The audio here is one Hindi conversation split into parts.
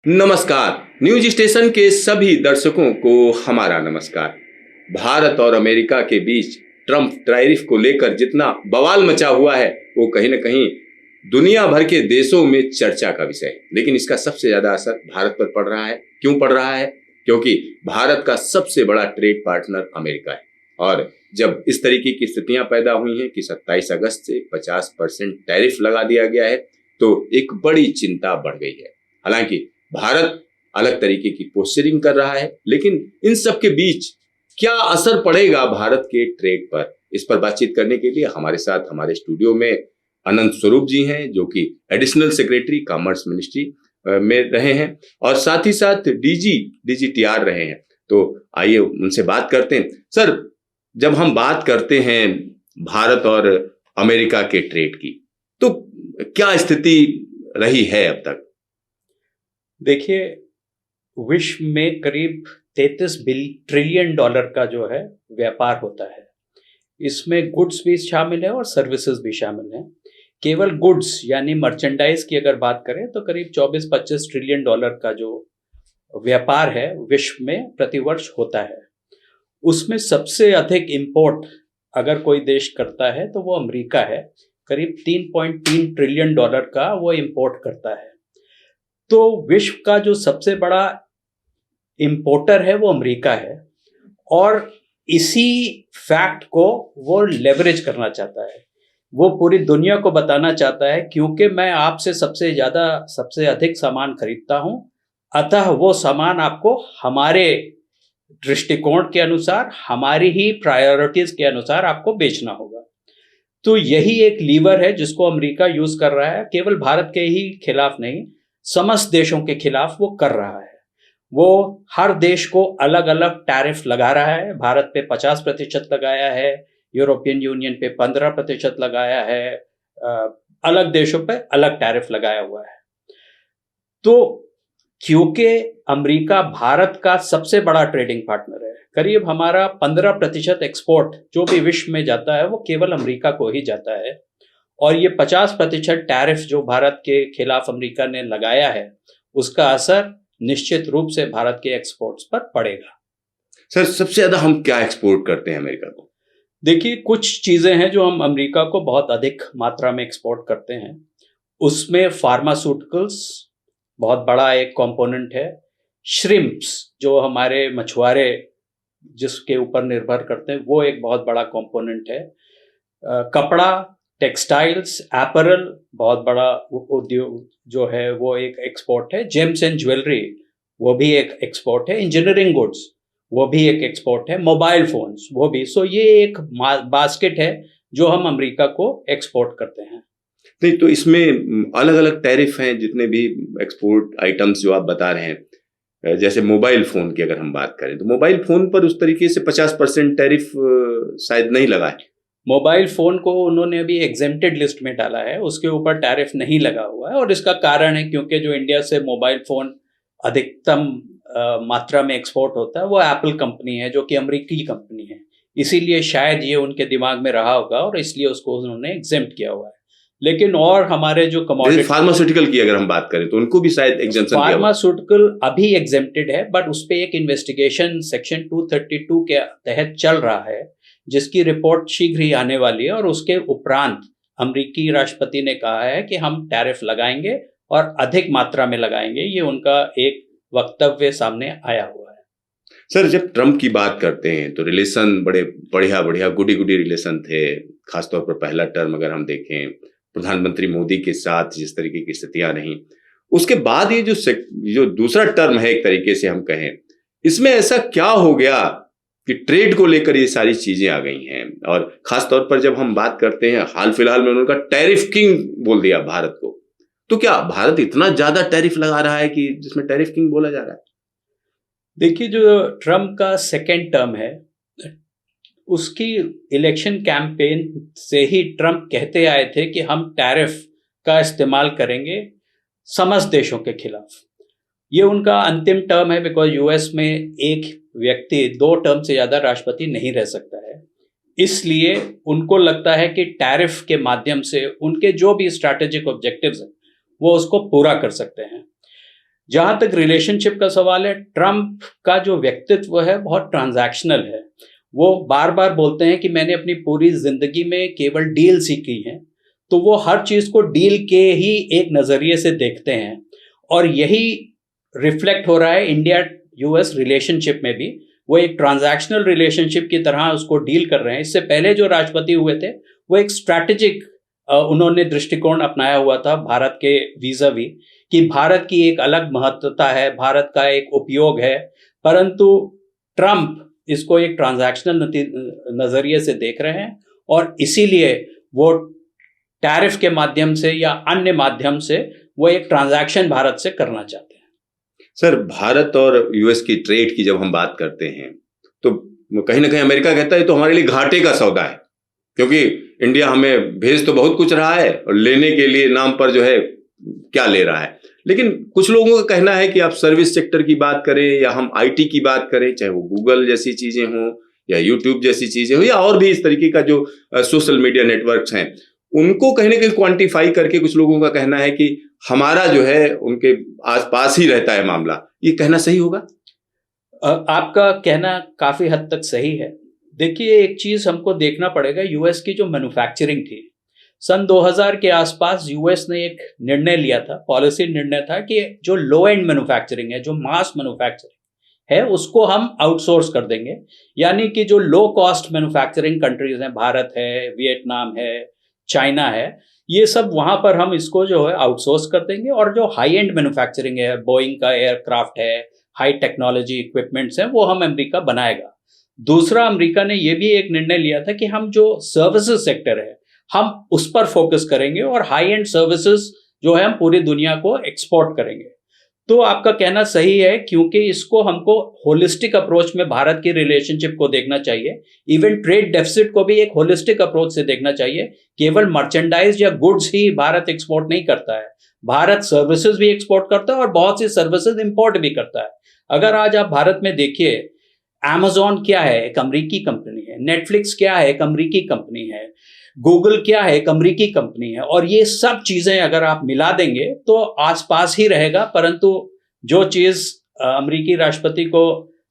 नमस्कार। न्यूज स्टेशन के सभी दर्शकों को हमारा नमस्कार। भारत और अमेरिका के बीच ट्रम्प टैरिफ को लेकर जितना बवाल मचा हुआ है वो कहीं न कहीं दुनिया भर के देशों में चर्चा का विषय है। लेकिन इसका सबसे ज्यादा असर भारत पर पड़ रहा है। क्यों पड़ रहा है? क्योंकि भारत का सबसे बड़ा ट्रेड पार्टनर अमेरिका है और जब इस तरीके की स्थितियां पैदा हुई हैं कि 27 अगस्त से 50% टैरिफ लगा दिया गया है तो एक बड़ी चिंता बढ़ गई है। हालांकि भारत अलग तरीके की पोस्चरिंग कर रहा है, लेकिन इन सब के बीच क्या असर पड़ेगा भारत के ट्रेड पर, इस पर बातचीत करने के लिए हमारे साथ हमारे स्टूडियो में अनंत स्वरूप जी हैं, जो कि एडिशनल सेक्रेटरी कॉमर्स मिनिस्ट्री में रहे हैं और साथ ही साथ डीजीटीआर रहे हैं। तो आइए उनसे बात करते हैं। सर, जब हम बात करते हैं भारत और अमेरिका के ट्रेड की, तो क्या स्थिति रही है अब तक? देखिए, विश्व में करीब 33 ट्रिलियन डॉलर का जो है व्यापार होता है। इसमें गुड्स भी शामिल है और सर्विसेज भी शामिल हैं। केवल गुड्स यानी मर्चेंडाइज की अगर बात करें तो करीब 24-25 ट्रिलियन डॉलर का जो व्यापार है विश्व में प्रतिवर्ष होता है। उसमें सबसे अधिक इंपोर्ट अगर कोई देश करता है तो वो अमेरिका है। करीब 3.3 ट्रिलियन डॉलर का वो इंपोर्ट करता है। तो विश्व का जो सबसे बड़ा इंपोर्टर है वो अमेरिका है और इसी फैक्ट को वो लेवरेज करना चाहता है। वो पूरी दुनिया को बताना चाहता है क्योंकि मैं आपसे सबसे अधिक सामान खरीदता हूं, अतः वो सामान आपको हमारे दृष्टिकोण के अनुसार, हमारी ही प्रायोरिटीज के अनुसार आपको बेचना होगा। तो यही एक लीवर है जिसको अमेरिका यूज कर रहा है। केवल भारत के ही खिलाफ नहीं, समस्त देशों के खिलाफ वो कर रहा है। वो हर देश को अलग अलग टैरिफ लगा रहा है। भारत पे 50% लगाया है, यूरोपियन यूनियन पे 15% लगाया है, अलग देशों पे अलग टैरिफ लगाया हुआ है। तो क्योंकि अमेरिका भारत का सबसे बड़ा ट्रेडिंग पार्टनर है, करीब हमारा 15% एक्सपोर्ट जो भी विश्व में जाता है वो केवल अमेरिका को ही जाता है और ये 50% टैरिफ जो भारत के खिलाफ अमेरिका ने लगाया है उसका असर निश्चित रूप से भारत के एक्सपोर्ट्स पर पड़ेगा। सर, सबसे ज्यादा हम क्या एक्सपोर्ट करते हैं अमेरिका को? देखिए, कुछ चीजें हैं जो हम अमेरिका को बहुत अधिक मात्रा में एक्सपोर्ट करते हैं। उसमें फार्मास्यूटिकल्स बहुत बड़ा एक कंपोनेंट है। श्रिम्प्स जो हमारे मछुआरे जिसके ऊपर निर्भर करते हैं वो एक बहुत बड़ा कंपोनेंट है। कपड़ा, टेक्सटाइल्स, एपरल बहुत बड़ा उद्योग जो है वो एक एक्सपोर्ट है। जेम्स एंड ज्वेलरी वो भी एक एक्सपोर्ट है। इंजीनियरिंग गुड्स वो भी एक एक्सपोर्ट है। मोबाइल फोन्स वो भी। सो ये एक बास्केट है जो हम अमेरिका को एक्सपोर्ट करते हैं। नहीं, तो इसमें अलग अलग टैरिफ हैं जितने भी एक्सपोर्ट आइटम्स जो आप बता रहे हैं। जैसे मोबाइल फोन की अगर हम बात करें तो मोबाइल फोन पर उस तरीके से 50% टैरिफ शायद नहीं लगा है। मोबाइल फोन को उन्होंने अभी एग्जेम्प्टेड लिस्ट में डाला है, उसके ऊपर टैरिफ नहीं लगा हुआ है और इसका कारण है क्योंकि जो इंडिया से मोबाइल फोन अधिकतम मात्रा में एक्सपोर्ट होता है वो एप्पल कंपनी है जो कि अमेरिकी कंपनी है। इसीलिए शायद ये उनके दिमाग में रहा होगा और इसलिए उसको उन्होंने एग्जेम्प्ट किया हुआ है। लेकिन और हमारे जो कमोडिटी, फार्मास्यूटिकल की अगर हम बात करें तो उनको भी शायद एग्जेम्पशन दिया। फार्मास्यूटिकल अभी एग्जेम्प्टेड है बट उस पर एक इन्वेस्टिगेशन सेक्शन 232 के तहत चल रहा है जिसकी रिपोर्ट शीघ्र ही आने वाली है और उसके उपरांत अमेरिकी राष्ट्रपति ने कहा है कि हम टैरिफ लगाएंगे और अधिक मात्रा में लगाएंगे। ये उनका एक वक्तव्य सामने आया हुआ है। सर, जब ट्रम्प की बात करते हैं तो रिलेशन बड़े बढ़िया गुडी रिलेशन थे। खासतौर पर पहला टर्म अगर हम देखें प्रधानमंत्री मोदी के साथ जिस तरीके की स्थितियां रहीं, उसके बाद ये जो दूसरा टर्म है एक तरीके से हम कहें, इसमें ऐसा क्या हो गया कि ट्रेड को लेकर ये सारी चीजें आ गई हैं? और खासतौर पर जब हम बात करते हैं हाल फिलहाल में उन्होंने टैरिफ किंग बोल दिया भारत को, तो क्या भारत इतना ज्यादा टैरिफ लगा रहा है कि जिसमें टैरिफ किंग बोला जा रहा है? देखिए, जो ट्रम्प का सेकेंड टर्म है उसकी इलेक्शन कैंपेन से ही ट्रम्प कहते आए थे कि हम टैरिफ का इस्तेमाल करेंगे समस्त देशों के खिलाफ। ये उनका अंतिम टर्म है बिकॉज यूएस में एक व्यक्ति 2 टर्म से ज्यादा राष्ट्रपति नहीं रह सकता है। इसलिए उनको लगता है कि टैरिफ के माध्यम से उनके जो भी स्ट्रैटेजिक ऑब्जेक्टिव्स हैं वो उसको पूरा कर सकते हैं। जहां तक रिलेशनशिप का सवाल है, ट्रंप का जो व्यक्तित्व है बहुत ट्रांजैक्शनल है। वो बार बार बोलते हैं कि मैंने अपनी पूरी जिंदगी में केवल डील सीखी है, तो वो हर चीज को डील के ही एक नजरिए से देखते हैं, और यही रिफ्लेक्ट हो रहा है इंडिया यूएस रिलेशनशिप में भी। वो एक ट्रांजैक्शनल रिलेशनशिप की तरह उसको डील कर रहे हैं। इससे पहले जो राष्ट्रपति हुए थे वो एक स्ट्रैटेजिक उन्होंने दृष्टिकोण अपनाया हुआ था भारत के वीज़ावी, कि भारत की एक अलग महत्वता है, भारत का एक उपयोग है, परंतु ट्रंप इसको एक ट्रांजैक्शनल नजरिए से देख रहे हैं, और इसीलिए वो टैरिफ के माध्यम से या अन्य माध्यम से वो एक ट्रांजैक्शन भारत से करना चाहते हैं। सर, भारत और यूएस की ट्रेड की जब हम बात करते हैं तो कहीं ना कहीं अमेरिका कहता है तो हमारे लिए घाटे का सौदा है, क्योंकि इंडिया हमें भेज तो बहुत कुछ रहा है और लेने के लिए नाम पर जो है क्या ले रहा है। लेकिन कुछ लोगों का कहना है कि आप सर्विस सेक्टर की बात करें या हम आईटी की बात करें, चाहे वो गूगल जैसी चीजें हों या यूट्यूब जैसी चीजें हो या और भी इस तरीके का जो सोशल मीडिया नेटवर्क्स हैं, उनको कहीं ना कहीं क्वांटिफाई करके कुछ लोगों का कहना है कि हमारा जो है उनके आसपास ही रहता है मामला। ये कहना सही होगा? आपका कहना काफी हद तक सही है। देखिए, एक चीज हमको देखना पड़ेगा, यूएस की जो मैन्युफैक्चरिंग थी सन 2000 के आसपास यूएस ने एक निर्णय लिया था, पॉलिसी निर्णय था कि जो लो एंड मैन्युफैक्चरिंग है, जो मास मैन्युफैक्चरिंग है, उसको हम आउटसोर्स कर देंगे। यानी कि जो लो कॉस्ट मैन्युफैक्चरिंग कंट्रीज हैं, भारत है, वियतनाम है, चाइना है, ये सब वहां पर हम इसको जो है आउटसोर्स कर देंगे, और जो हाई एंड मैन्युफैक्चरिंग है, बोइंग का एयरक्राफ्ट है, हाई टेक्नोलॉजी इक्विपमेंट्स हैं, वो हम अमेरिका बनाएगा। दूसरा, अमेरिका ने यह भी एक निर्णय लिया था कि हम जो सर्विसेज सेक्टर है हम उस पर फोकस करेंगे, और हाई एंड सर्विसेज जो है हम पूरी दुनिया को एक्सपोर्ट करेंगे। तो आपका कहना सही है, क्योंकि इसको हमको होलिस्टिक अप्रोच में भारत की रिलेशनशिप को देखना चाहिए। इवन ट्रेड डेफिसिट को भी एक होलिस्टिक अप्रोच से देखना चाहिए। केवल मर्चेंडाइज या गुड्स ही भारत एक्सपोर्ट नहीं करता है, भारत सर्विसेज भी एक्सपोर्ट करता है और बहुत सी सर्विसेज इंपोर्ट भी करता है। अगर आज आप भारत में देखिए, Amazon क्या है, एक अमरीकी कंपनी है, नेटफ्लिक्स क्या है, एक अमरीकी कंपनी है, गूगल क्या है, एक अमरीकी कंपनी है, और ये सब चीजें अगर आप मिला देंगे तो आसपास ही रहेगा, परंतु जो चीज अमरीकी राष्ट्रपति को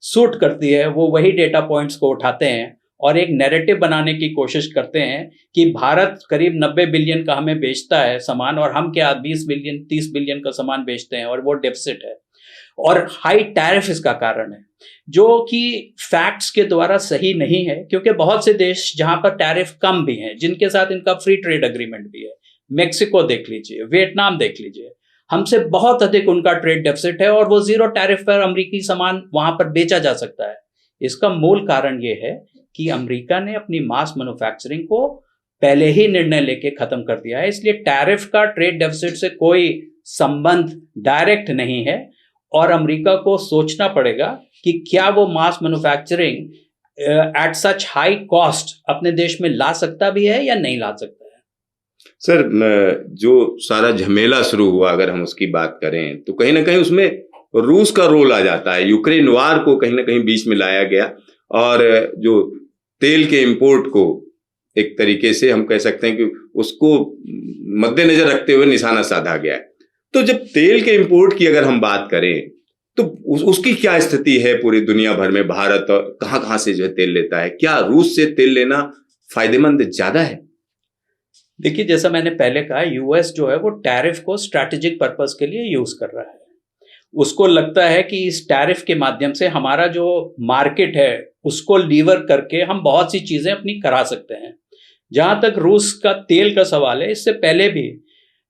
सूट करती है वो वही डेटा पॉइंट्स को उठाते हैं और एक नैरेटिव बनाने की कोशिश करते हैं कि भारत करीब 90 बिलियन का हमें बेचता है सामान, और हम क्या 20 बिलियन 30 बिलियन का सामान बेचते हैं, और वो डेफिसिट है। और हाई टैरिफ इसका कारण है, जो कि फैक्ट्स के द्वारा सही नहीं है, क्योंकि बहुत से देश जहां पर टैरिफ कम भी हैं, जिनके साथ इनका फ्री ट्रेड एग्रीमेंट भी है, मेक्सिको देख लीजिए, वियतनाम देख लीजिए, हमसे बहुत अधिक उनका ट्रेड डेफिसिट है, और वो जीरो टैरिफ पर अमेरिकी सामान वहां पर बेचा जा सकता है। इसका मूल कारण ये है कि अमेरिका ने अपनी मास मैन्युफैक्चरिंग को पहले ही निर्णय लेके खत्म कर दिया है, इसलिए टैरिफ का ट्रेड डेफिसिट से कोई संबंध डायरेक्ट नहीं है। और अमेरिका को सोचना पड़ेगा कि क्या वो mass manufacturing at such high cost अपने देश में ला सकता भी है या नहीं ला सकता है। सर, जो सारा झमेला शुरू हुआ, अगर हम उसकी बात करें तो कहीं ना कहीं उसमें रूस का रोल आ जाता है। यूक्रेन वार को कहीं ना कहीं बीच में लाया गया, और जो तेल के इंपोर्ट को एक तरीके से हम कह सकते हैं कि उसको मद्देनजर रखते हुए निशाना साधा गया है। तो जब तेल के इंपोर्ट की अगर हम बात करें तो उसकी क्या स्थिति है पूरी दुनिया भर में? भारत कहां कहां से जो है तेल लेता है? क्या रूस से तेल लेना फायदेमंद ज्यादा है? देखिए, जैसा मैंने पहले कहा, यूएस जो है वो टैरिफ को स्ट्रैटेजिक पर्पस के लिए यूज कर रहा है। उसको लगता है कि इस टैरिफ के माध्यम से हमारा जो मार्केट है उसको लीवर करके हम बहुत सी चीजें अपनी करा सकते हैं। जहां तक रूस का तेल का सवाल है, इससे पहले भी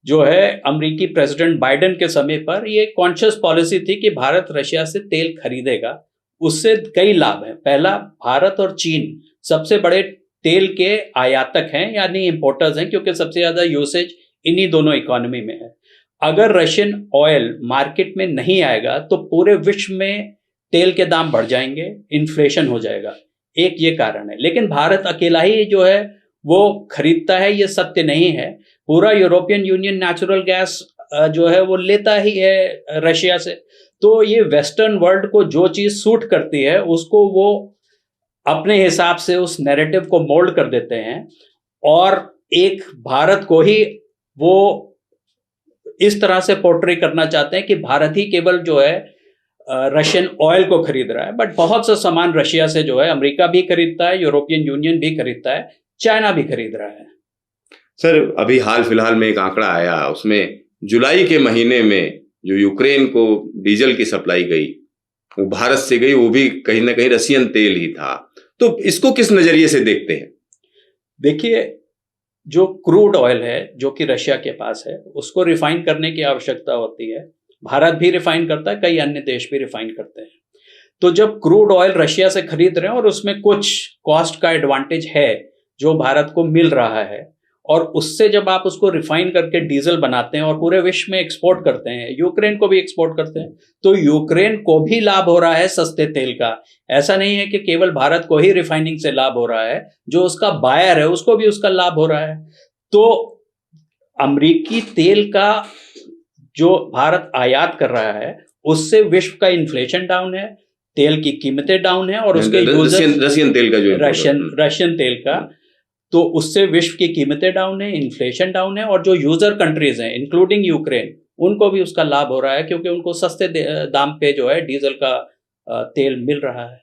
जो है अमेरिकी प्रेसिडेंट बाइडेन के समय पर ये कॉन्शियस पॉलिसी थी कि भारत रशिया से तेल खरीदेगा। उससे कई लाभ हैं। पहला, भारत और चीन सबसे बड़े तेल के आयातक हैं, यानी इंपोर्टर्स हैं, क्योंकि सबसे ज्यादा यूसेज इन्हीं दोनों इकोनॉमी में है। अगर रशियन ऑयल मार्केट में नहीं आएगा तो पूरे विश्व में तेल के दाम बढ़ जाएंगे, इन्फ्लेशन हो जाएगा। एक ये कारण है। लेकिन भारत अकेला ही जो है वो खरीदता है, ये सत्य नहीं है। पूरा यूरोपियन यूनियन नेचुरल गैस जो है वो लेता ही है रशिया से। तो ये वेस्टर्न वर्ल्ड को जो चीज सूट करती है उसको वो अपने हिसाब से उस नैरेटिव को मोल्ड कर देते हैं, और एक भारत को ही वो इस तरह से पोर्ट्रे करना चाहते हैं कि भारत ही केवल जो है रशियन ऑयल को खरीद रहा है, बट बहुत सा सामान रशिया से जो है अमेरिका भी खरीदता है, यूरोपियन यूनियन भी खरीदता है, चाइना भी खरीद रहा है। सर, अभी हाल फिलहाल में एक आंकड़ा आया, उसमें जुलाई के महीने में जो यूक्रेन को डीजल की सप्लाई गई वो भारत से गई, वो भी कहीं ना कहीं रशियन तेल ही था। तो इसको किस नजरिए से देखते हैं? देखिए, जो क्रूड ऑयल है जो कि रशिया के पास है, उसको रिफाइन करने की आवश्यकता होती है। भारत भी रिफाइन करता है, कई अन्य देश भी रिफाइन करते हैं। तो जब क्रूड ऑयल रशिया से खरीद रहे हैं और उसमें कुछ कॉस्ट का एडवांटेज है जो भारत को मिल रहा है, और उससे जब आप उसको रिफाइन करके डीजल बनाते हैं और पूरे विश्व में एक्सपोर्ट करते हैं, यूक्रेन को भी एक्सपोर्ट करते हैं, तो यूक्रेन को भी लाभ हो रहा है सस्ते तेल का। ऐसा नहीं है कि केवल भारत को ही रिफाइनिंग से लाभ हो रहा है, जो उसका बायर है उसको भी उसका लाभ हो रहा है। तो अमेरिकी तेल का जो भारत आयात कर रहा है उससे विश्व का इन्फ्लेशन डाउन है, तेल की कीमतें डाउन है, और उसके रशियन तेल का जो रशियन तेल का, तो उससे विश्व की कीमतें डाउन है, इन्फ्लेशन डाउन है, और जो यूजर कंट्रीज हैं इंक्लूडिंग यूक्रेन, उनको भी उसका लाभ हो रहा है क्योंकि उनको सस्ते दाम पे जो है डीजल का तेल मिल रहा है।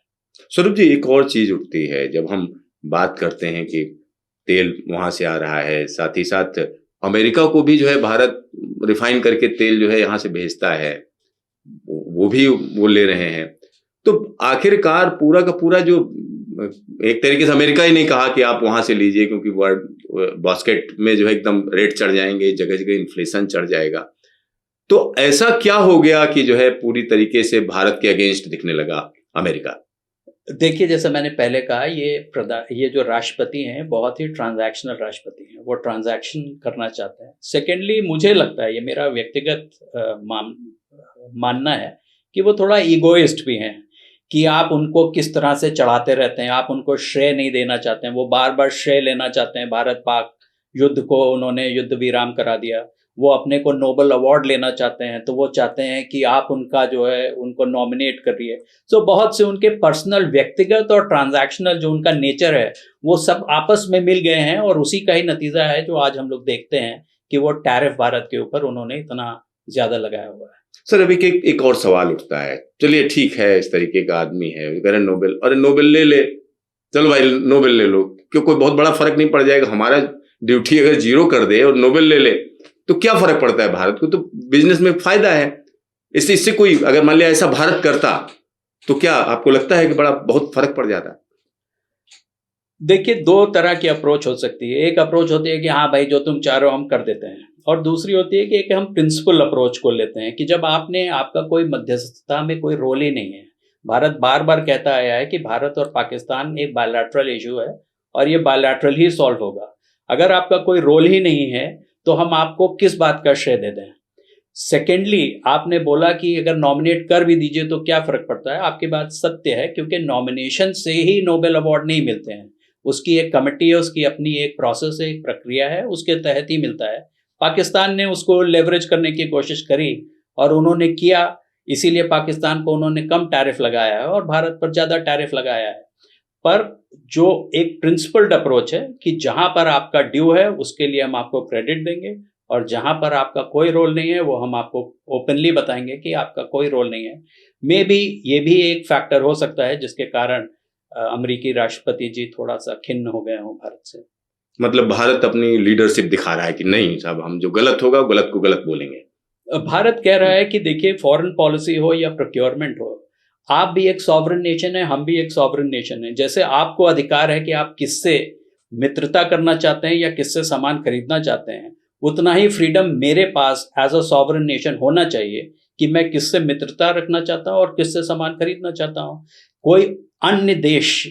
स्वरूप जी, एक और चीज उठती है जब हम बात करते हैं कि तेल वहां से आ रहा है, साथ ही साथ अमेरिका को भी जो है भारत रिफाइन करके तेल जो है यहाँ से भेजता है, वो भी वो ले रहे हैं। तो आखिरकार पूरा का पूरा जो एक तरीके से अमेरिका ही नहीं कहा कि आप वहां से लीजिए, क्योंकि वर्ल्ड बास्केट में जो है एकदम रेट चढ़ जाएंगे, जगह जगह इन्फ्लेशन चढ़ जाएगा। तो ऐसा क्या हो गया कि जो है पूरी तरीके से भारत के अगेंस्ट दिखने लगा अमेरिका? देखिए, जैसे मैंने पहले कहा, ये जो राष्ट्रपति हैं बहुत ही ट्रांजैक्शनल राष्ट्रपति हैं, वो ट्रांजैक्शन करना चाहते हैं। सेकेंडली, मुझे लगता है, ये मेरा व्यक्तिगत मानना है कि वो थोड़ा ईगोइस्ट भी हैं, कि आप उनको किस तरह से चढ़ाते रहते हैं, आप उनको श्रेय नहीं देना चाहते हैं, वो बार बार श्रेय लेना चाहते हैं। भारत पाक युद्ध को उन्होंने युद्ध विराम करा दिया, वो अपने को नोबेल अवार्ड लेना चाहते हैं, तो वो चाहते हैं कि आप उनका जो है उनको नॉमिनेट करिए। सो बहुत से उनके पर्सनल, व्यक्तिगत और ट्रांजैक्शनल जो उनका नेचर है वो सब आपस में मिल गए हैं, और उसी का ही नतीजा है जो आज हम लोग देखते हैं कि वो टैरिफ भारत के ऊपर उन्होंने इतना ज्यादा लगाया हुआ है। सर, अभी एक और सवाल उठता है, चलिए ठीक है, इस तरीके का आदमी है, कह रहे नोबेल, अरे नोबेल ले, चलो भाई नोबेल ले लो, क्यों, कोई बहुत बड़ा फर्क नहीं पड़ जाएगा। हमारा ड्यूटी अगर 0 कर दे और नोबेल ले तो क्या फर्क पड़ता है भारत को? तो बिजनेस में फायदा है। इससे कोई, अगर मान लिया ऐसा भारत करता तो क्या आपको लगता है कि बहुत फर्क पड़ जाता? देखिए, 2 तरह की अप्रोच हो सकती है। एक अप्रोच होती है कि हाँ भाई, जो तुम चाह रहे हो हम कर देते हैं, और दूसरी होती है कि एक हम प्रिंसिपल अप्रोच को लेते हैं कि जब आपका कोई मध्यस्थता में कोई रोल ही नहीं है। भारत बार बार कहता आया है कि भारत और पाकिस्तान एक बायलैटरल इशू है और ये बायलैटरल ही सॉल्व होगा। अगर आपका कोई रोल ही नहीं है तो हम आपको किस बात का श्रेय दे दें। सेकेंडली, आपने बोला कि अगर नॉमिनेट कर भी दीजिए तो क्या फर्क पड़ता है। आपकी बात सत्य है, क्योंकि नॉमिनेशन से ही नोबेल अवार्ड नहीं मिलते हैं, उसकी एक कमेटी है, उसकी अपनी एक प्रोसेस है, एक प्रक्रिया है, उसके तहत ही मिलता है। पाकिस्तान ने उसको लेवरेज करने की कोशिश करी और उन्होंने किया, इसीलिए पाकिस्तान को उन्होंने कम टैरिफ लगाया है और भारत पर ज़्यादा टैरिफ लगाया है। पर जो एक प्रिंसिपल्ड अप्रोच है कि जहां पर आपका ड्यू है उसके लिए हम आपको क्रेडिट देंगे, और जहां पर आपका कोई रोल नहीं है वो हम आपको ओपनली बताएंगे कि आपका कोई रोल नहीं है। मे बी ये भी एक फैक्टर हो सकता है जिसके कारण अमेरिकी राष्ट्रपति जी थोड़ा सा खिन्न हो गए हों भारत से। मतलब भारत अपनी लीडरशिप दिखा रहा है कि नहीं साहब, हम जो गलत होगा गलत को गलत बोलेंगे। भारत कह रहा है कि देखिए, फॉरेन पॉलिसी हो या प्रोक्योरमेंट हो, आप भी एक सॉवरेन नेशन है, हम भी एक सॉवरेन नेशन है। जैसे आपको अधिकार है कि आप किससे मित्रता करना चाहते हैं या किससे सामान खरीदना चाहते हैं, उतना ही फ्रीडम मेरे पास एज अ सॉवरेन नेशन होना चाहिए कि मैं किससे मित्रता रखना चाहता हूं और किससे सामान खरीदना चाहता हूं। कोई अन्य देश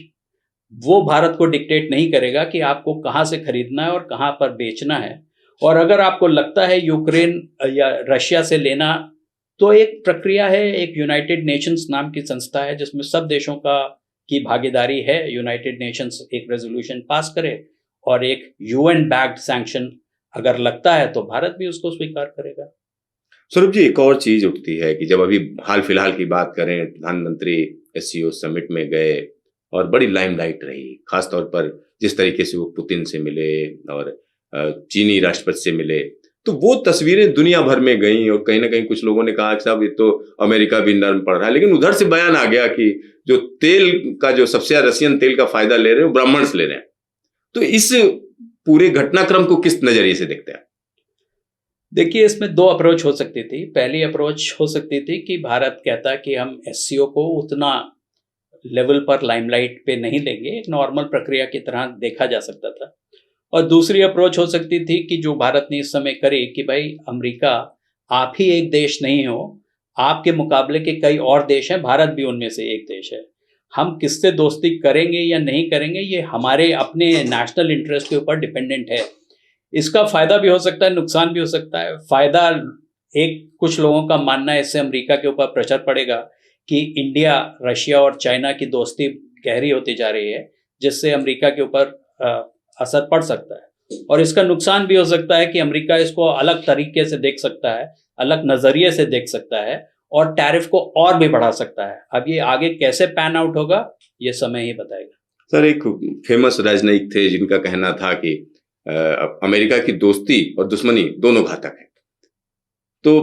वो भारत को डिक्टेट नहीं करेगा कि आपको कहां से खरीदना है और कहां पर बेचना है। और अगर आपको लगता है यूक्रेन या रशिया से लेना, तो एक प्रक्रिया है, एक यूनाइटेड नेशंस नाम की संस्था है जिसमें सब देशों की भागीदारी है। यूनाइटेड नेशंस एक रेजोल्यूशन पास करे और एक यूएन बैक्ड सैंक्शन अगर लगता है तो भारत भी उसको स्वीकार करेगा। स्वरूप जी, एक और चीज उठती है कि जब अभी हाल फिलहाल की बात करें, प्रधानमंत्री एससीओ समिट में गए और बड़ी लाइमलाइट रही, खासतौर पर जिस तरीके से वो पुतिन से मिले और चीनी राष्ट्रपति से मिले, तो वो तस्वीरें दुनिया भर में गई और कहीं ना कहीं कुछ लोगों ने कहा कि साहब ये तो अमेरिका भी नर्म पड़ रहा है, लेकिन उधर से बयान आ गया कि जो तेल का जो सबसे ज्यादा रसियन तेल का फायदा ले रहे हैं वो ब्राह्मण्स ले रहे हैं। तो इस पूरे घटनाक्रम को किस नजरिए से देखते हैं? देखिए, इसमें दो अप्रोच हो सकती थी। पहली अप्रोच हो सकती थी कि भारत कहता कि हम एससीओ को उतना लेवल पर लाइमलाइट पे नहीं लेंगे, एक नॉर्मल प्रक्रिया की तरह देखा जा सकता था। और दूसरी अप्रोच हो सकती थी कि जो भारत ने इस समय करे कि भाई अमेरिका, आप ही एक देश नहीं हो, आपके मुकाबले के कई और देश हैं, भारत भी उनमें से एक देश है। हम किससे दोस्ती करेंगे या नहीं करेंगे ये हमारे अपने नेशनल इंटरेस्ट के ऊपर डिपेंडेंट है। इसका फायदा भी हो सकता है, नुकसान भी हो सकता है। फायदा, एक कुछ लोगों का मानना है इससे अमेरिका के ऊपर प्रेशर पड़ेगा कि इंडिया, रशिया और चाइना की दोस्ती गहरी होती जा रही है, जिससे अमेरिका के ऊपर असर पड़ सकता है। और इसका नुकसान भी हो सकता है कि अमेरिका इसको अलग तरीके से देख सकता है, अलग नजरिए से देख सकता है और टैरिफ को और भी बढ़ा सकता है। अब ये आगे कैसे पैन आउट होगा ये समय ही बताएगा। सर, एक फेमस राजनयिक थे जिनका कहना था कि अमेरिका की दोस्ती और दुश्मनी दोनों घातक है। तो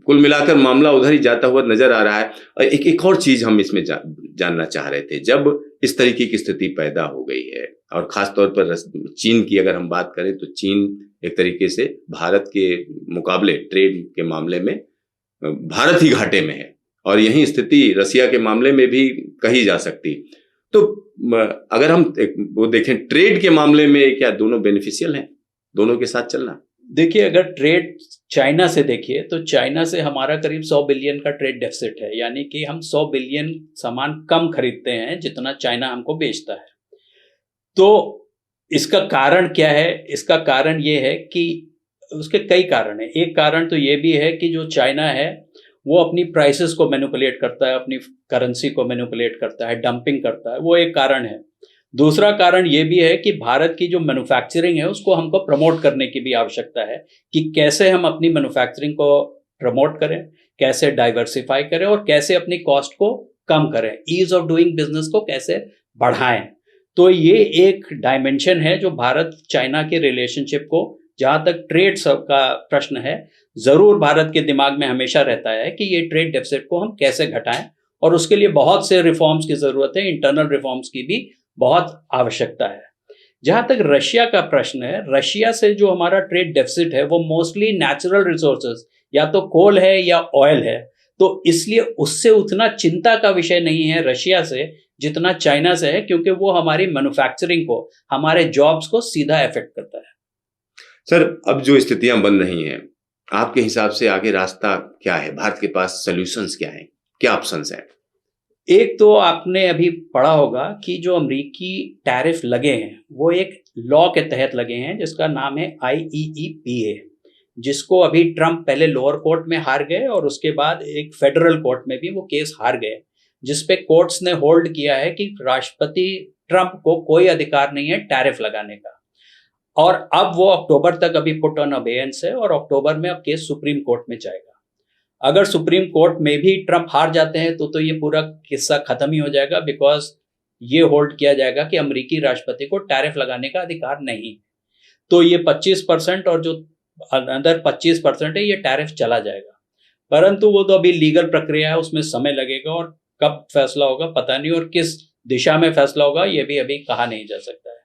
कुल मिलाकर मामला उधर ही जाता हुआ नजर आ रहा है। और एक और चीज हम इसमें जानना चाह रहे थे, जब इस तरीके की स्थिति पैदा हो गई है और खासतौर पर चीन की अगर हम बात करें तो चीन एक तरीके से भारत के मुकाबले ट्रेड के मामले में भारत ही घाटे में है, और यही स्थिति रसिया के मामले में भी कही जा सकती। तो अगर हम वो देखें ट्रेड के मामले में, क्या दोनों बेनिफिशियल हैं, दोनों के साथ चलना? देखिए, अगर ट्रेड चाइना से देखिए तो चाइना से हमारा करीब 100 बिलियन का ट्रेड डेफिसिट है, यानी कि हम 100 बिलियन सामान कम खरीदते हैं जितना चाइना हमको बेचता है। तो इसका कारण क्या है? इसका कारण ये है कि उसके कई कारण हैं। एक कारण तो ये भी है कि जो चाइना है वो अपनी प्राइसेस को मैनिपुलेट करता है, अपनी करेंसी को मैनिपुलेट करता है, डंपिंग करता है, वो एक कारण है। दूसरा कारण ये भी है कि भारत की जो मैन्युफैक्चरिंग है उसको हमको प्रमोट करने की भी आवश्यकता है कि कैसे हम अपनी मैन्युफैक्चरिंग को प्रमोट करें, कैसे डाइवर्सिफाई करें और कैसे अपनी कॉस्ट को कम करें, ईज ऑफ डूइंग बिजनेस को कैसे बढ़ाएं। तो ये एक डायमेंशन है जो भारत चाइना के रिलेशनशिप को, जहां तक ट्रेड का प्रश्न है, जरूर भारत के दिमाग में हमेशा रहता है कि ये ट्रेड डेफिसिट को हम कैसे घटाएं, और उसके लिए बहुत से रिफॉर्म्स की जरूरत है, इंटरनल रिफॉर्म्स की भी बहुत आवश्यकता है। जहां तक रशिया का प्रश्न है, रशिया से जो हमारा ट्रेड डेफिसिट है वो मोस्टली नेचुरल रिसोर्सेज, या तो कोल है या ऑयल है, तो इसलिए उससे उतना चिंता का विषय नहीं है रशिया से जितना चाइना से है, क्योंकि वो हमारी मैन्युफैक्चरिंग को, हमारे जॉब्स को सीधा इफेक्ट करता है। सर, अब जो स्थितियां बन रही हैं, आपके हिसाब से आगे रास्ता क्या है? भारत के पास सॉल्यूशंस क्या हैं, क्या ऑप्शंस हैं? एक तो आपने अभी पढ़ा होगा कि जो अमेरिकी टैरिफ लगे हैं वो एक लॉ के तहत लगे हैं जिसका नाम है IEEPA, जिसको अभी ट्रंप पहले लोअर कोर्ट में हार गए और उसके बाद एक फेडरल कोर्ट में भी वो केस हार गए, जिसपे कोर्ट्स ने होल्ड किया है कि राष्ट्रपति ट्रंप को कोई अधिकार नहीं है टैरिफ लगाने का। और अब वो अक्टूबर तक अभी पुट ऑन अबेयंस है और अक्टूबर में अब केस सुप्रीम कोर्ट में जाएगा। अगर सुप्रीम कोर्ट में भी ट्रंप हार जाते हैं तो ये पूरा किस्सा खत्म ही हो जाएगा, बिकॉज ये होल्ड किया जाएगा कि अमेरिकी राष्ट्रपति को टैरिफ लगाने का अधिकार नहीं। तो ये 25% और जो अंदर 25% है ये टैरिफ चला जाएगा। परंतु वो तो अभी लीगल प्रक्रिया है, उसमें समय लगेगा और कब फैसला होगा पता नहीं, और किस दिशा में फैसला होगा ये भी अभी कहा नहीं जा सकता है।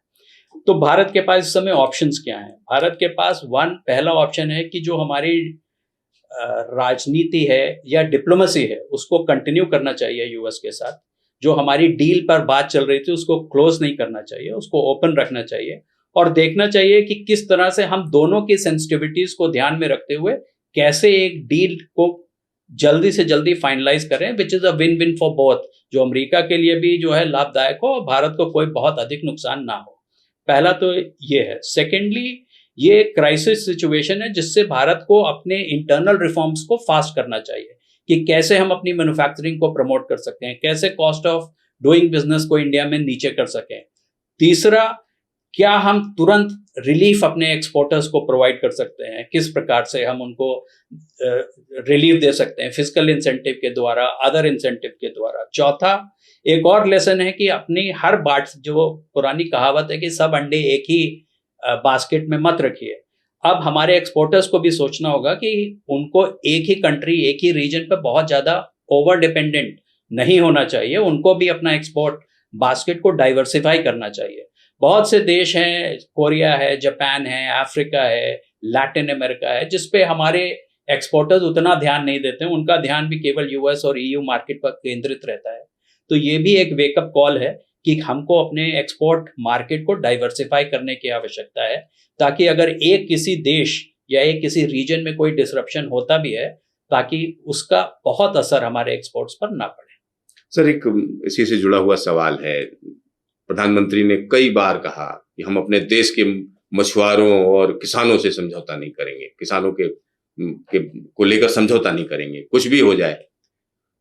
तो भारत के पास इस समय ऑप्शंस क्या हैं? भारत के पास पहला ऑप्शन है कि जो हमारी राजनीति है या डिप्लोमेसी है उसको कंटिन्यू करना चाहिए यूएस के साथ। जो हमारी डील पर बात चल रही थी उसको क्लोज नहीं करना चाहिए, उसको ओपन रखना चाहिए और देखना चाहिए कि किस तरह से हम दोनों की सेंसिटिविटीज को ध्यान में रखते हुए कैसे एक डील को जल्दी से जल्दी फाइनलाइज करें, which is a win win for both, जो अमेरिका के लिए भी जो है लाभदायक हो और भारत को कोई बहुत अधिक नुकसान ना हो। पहला तो ये है। सेकेंडली, ये क्राइसिस सिचुएशन है जिससे भारत को अपने इंटरनल रिफॉर्म्स को फास्ट करना चाहिए कि कैसे हम अपनी मैन्युफैक्चरिंग को प्रमोट कर सकते हैं, कैसे कॉस्ट ऑफ डूइंग बिजनेस को इंडिया में नीचे कर सकें। तीसरा, क्या हम तुरंत रिलीफ अपने एक्सपोर्टर्स को प्रोवाइड कर सकते हैं, किस प्रकार से हम उनको रिलीफ दे सकते हैं, फिजिकल इंसेंटिव के द्वारा, अदर इंसेंटिव के द्वारा। चौथा, एक और लेसन है कि अपनी हर बाट, जो पुरानी कहावत है कि सब अंडे एक ही बास्केट में मत रखिए, अब हमारे एक्सपोर्टर्स को भी सोचना होगा कि उनको एक ही कंट्री, एक ही रीजन पर बहुत ज़्यादा ओवर डिपेंडेंट नहीं होना चाहिए। उनको भी अपना एक्सपोर्ट बास्केट को डाइवर्सिफाई करना चाहिए। बहुत से देश हैं, कोरिया है, जापान है, अफ्रीका है, लैटिन अमेरिका है, जिस पे हमारे एक्सपोर्टर्स उतना ध्यान नहीं देते हैं। उनका ध्यान भी केवल यूएस और ईयू मार्केट पर केंद्रित रहता है। तो ये भी एक वेकअप कॉल है कि हमको अपने एक्सपोर्ट मार्केट को डाइवर्सिफाई करने की आवश्यकता है, ताकि अगर एक किसी देश या एक किसी रीजन में कोई डिसरप्शन होता भी है, ताकि उसका बहुत असर हमारे एक्सपोर्ट्स पर ना पड़े। सर, एक इसी से जुड़ा हुआ सवाल है। प्रधानमंत्री ने कई बार कहा कि हम अपने देश के मछुआरों और किसानों से समझौता नहीं करेंगे, किसानों के को लेकर समझौता नहीं करेंगे, कुछ भी हो जाए।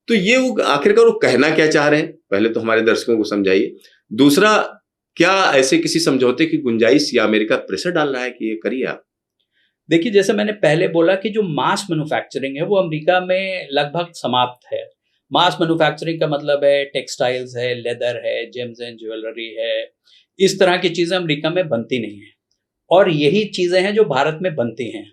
तो ये वो आखिरकार वो कहना क्या चाह रहे हैं, पहले तो हमारे दर्शकों को समझाइए। दूसरा, क्या ऐसे किसी समझौते की गुंजाइश या अमेरिका प्रेशर डाल रहा है कि ये करिए आप? देखिए, जैसे मैंने पहले बोला कि जो मास मैन्युफैक्चरिंग है वो अमेरिका में लगभग समाप्त है। मास मैन्युफैक्चरिंग का मतलब है टेक्सटाइल्स है, लेदर है, जेम्स एंड ज्वेलरी है, इस तरह की चीजें अमेरिका में बनती नहीं है, और यही चीजें हैं जो भारत में बनती हैं।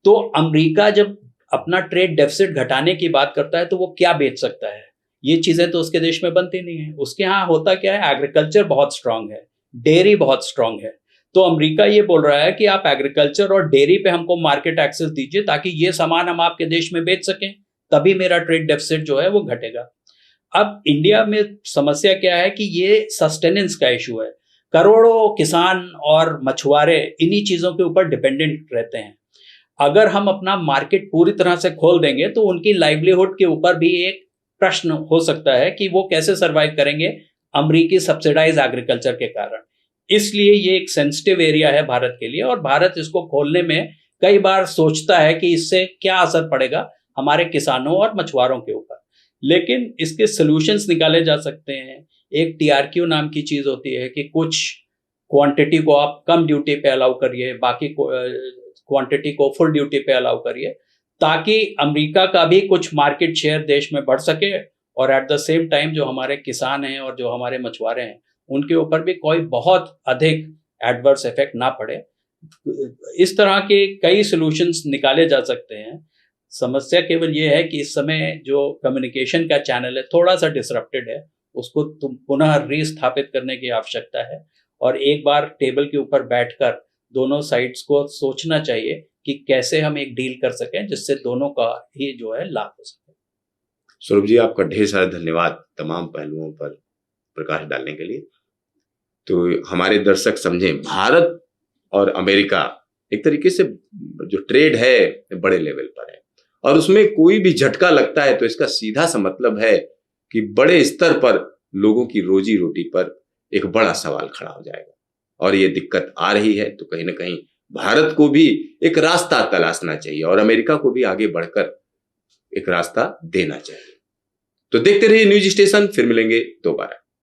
तो अमेरिका जब अपना ट्रेड डेफिसिट घटाने की बात करता है तो वो क्या बेच सकता है? ये चीजें तो उसके देश में बनती नहीं है। उसके यहाँ होता क्या है, एग्रीकल्चर बहुत स्ट्रांग है, डेयरी बहुत स्ट्रांग है। तो अमेरिका ये बोल रहा है कि आप एग्रीकल्चर और डेयरी पे हमको मार्केट एक्सेस दीजिए, ताकि ये सामान हम आपके देश में बेच सकें, तभी मेरा ट्रेड डेफिसिट जो है वो घटेगा। अब इंडिया में समस्या क्या है कि ये सस्टेनेंस का इशू है। करोड़ों किसान और मछुआरे इन्हीं चीजों के ऊपर डिपेंडेंट रहते हैं। अगर हम अपना मार्केट पूरी तरह से खोल देंगे तो उनकी लाइवलीहुड के ऊपर भी एक प्रश्न हो सकता है कि वो कैसे सरवाइव करेंगे अमेरिकी सब्सिडाइज एग्रीकल्चर के कारण। इसलिए ये एक सेंसिटिव एरिया है भारत के लिए, और भारत इसको खोलने में कई बार सोचता है कि इससे क्या असर पड़ेगा हमारे किसानों और मछुआरों के ऊपर। लेकिन इसके सॉल्यूशंस निकाले जा सकते हैं। एक टीआरक्यू नाम की चीज होती है कि कुछ क्वांटिटी को आप कम ड्यूटी पे अलाउ करिए, बाकी क्वांटिटी को फुल ड्यूटी पे अलाउ करिए, ताकि अमेरिका का भी कुछ मार्केट शेयर देश में बढ़ सके, और एट द सेम टाइम जो हमारे किसान हैं और जो हमारे मछुआरे हैं उनके ऊपर भी कोई बहुत अधिक एडवर्स इफेक्ट ना पड़े। इस तरह के कई सॉल्यूशंस निकाले जा सकते हैं। समस्या केवल ये है कि इस समय जो कम्युनिकेशन का चैनल है थोड़ा सा डिसरप्टेड है, उसको पुनः रीस्थापित करने की आवश्यकता है, और एक बार टेबल के ऊपर बैठकर दोनों साइड्स को सोचना चाहिए कि कैसे हम एक डील कर सकें जिससे दोनों का ही जो है लाभ हो सके। सौरभ जी, आपका ढेर सारा धन्यवाद तमाम पहलुओं पर प्रकाश डालने के लिए। तो हमारे दर्शक समझें, भारत और अमेरिका एक तरीके से जो ट्रेड है बड़े लेवल पर है, और उसमें कोई भी झटका लगता है तो इसका सीधा सा मतलब है कि बड़े स्तर पर लोगों की रोजी रोटी पर एक बड़ा सवाल खड़ा हो जाएगा। और ये दिक्कत आ रही है तो कहीं ना कहीं भारत को भी एक रास्ता तलाशना चाहिए और अमेरिका को भी आगे बढ़कर एक रास्ता देना चाहिए। तो देखते रहिए न्यूज स्टेशन, फिर मिलेंगे दोबारा।